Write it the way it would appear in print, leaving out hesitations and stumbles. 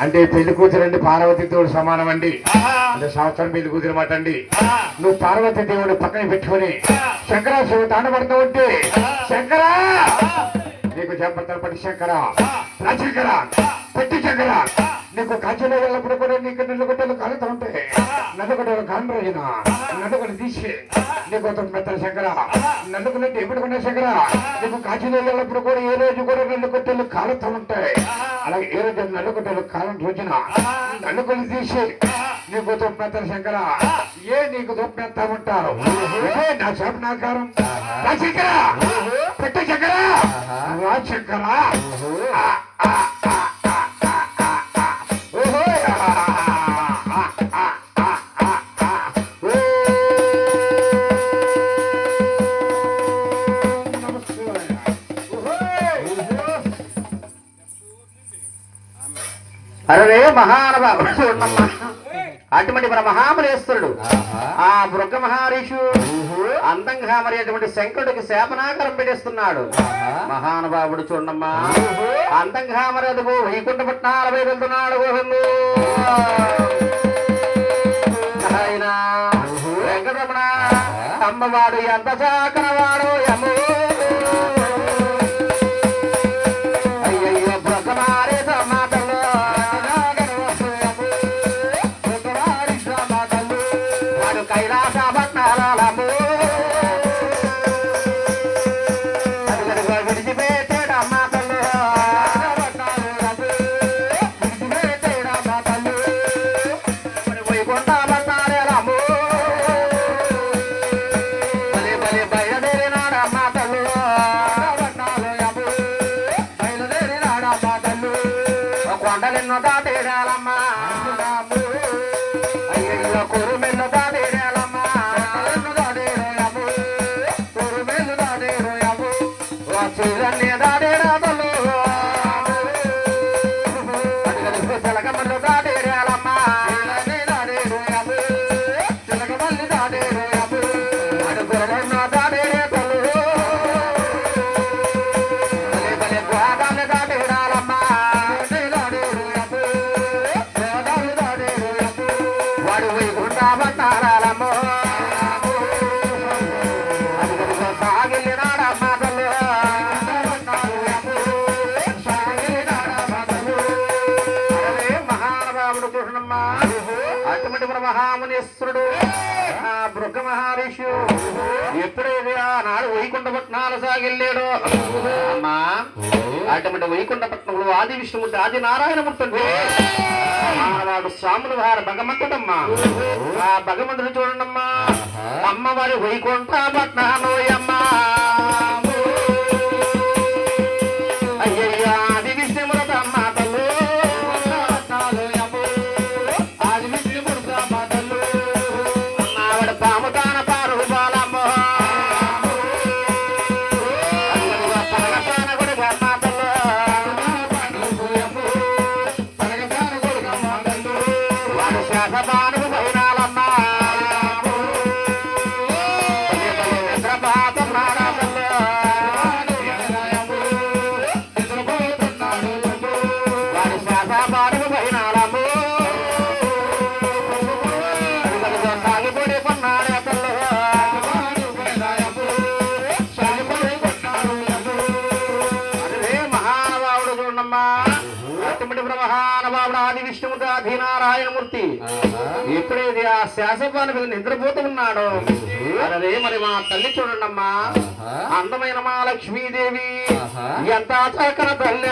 అంటే పెళ్లి కూతురండి పార్వతి దేవుడు సమానం అండి. అంటే సంవత్సరం పెళ్లి కూతురు మాట అండి. నువ్వు పార్వతి దేవుడు పక్కన పెట్టుకుని శంకరాశివ తాండబడుతూ ఉంటే శంకరా నీకు చెప్పడతారు పట్టి శంకర శంకర పట్టి శంకర నీకు కంచెలో వెళ్ళినప్పుడు కూడా నీకు నల్లగొట్టలు కాలుతూ ఉంటాయి. నల్లగొట్టలు కాను రోజున నల్లగొట్టు తీసి నీకు మెత్తల శంకర నల్లుకున్నట్టు ఎప్పుడుకున్నా శంకర నీకు కాంచెలో వెళ్ళినప్పుడు కూడా ఏ రోజు కూడా నల్లగొట్టలు కాలుతూ ఉంటాయి. అలాగే ఏ రోజు నల్లగొట్టలు కాలం రోజున నల్లుకొని తీసి నీకు మెత్తల శంకర నీకు దొప్పెత్తా ఉంటారు. నా శాపనాకారం నా శంకర పెట్ట శంకర రా శంకర అరే మహానుభావుడు చూడమ్మా అటువంటి మన మహాబలేశ్వరుడు ఆ బృగ్గ మహారీషు అందంగా మరి అటువంటి శంకరుడికి శాపనాకరం పెట్టేస్తున్నాడు. మహానుభావుడు చూడమ్మా అందంగా మరి అదుగో వైకుంఠ పట్నాలపై వెళ్తున్నాడు. గోవిందు ఆయన వెంకటరమణ అమ్మవాడు ఎంత చాకనవాడు అమ్మో మహామునీశ్వరుడు ఆ బృగ్గ మహర్షి ఎప్పుడైతే ఆనాడు వైకుంఠ పట్నాలు సాగిల్లాడు అమ్మా అటువంటి వైకుంఠ పట్నంలో ఆది విష్ణుమూర్తి ఆది నారాయణమూర్తి అంటే ఆనాడు స్వాములు వారు భగవంతుడమ్మా ఆ భగవంతుడు చూడండమ్మా అమ్మవారి వైకుంఠ పట్నాలు అమ్మా అయ్యయ్యా ఆది విష్ణుమూర్తి అమ్మ తల్లు ఆది విష్ణుమూర్తి ఆది నారాయణమూర్తి ఎప్పుడైతే ఆ శాసపాన్ని మీద నిద్రపోతూ ఉన్నాడు అదే మరి మా తల్లి చూడండమ్మా అందమైన మా లక్ష్మీదేవి ఎంత చక్కన తల్లి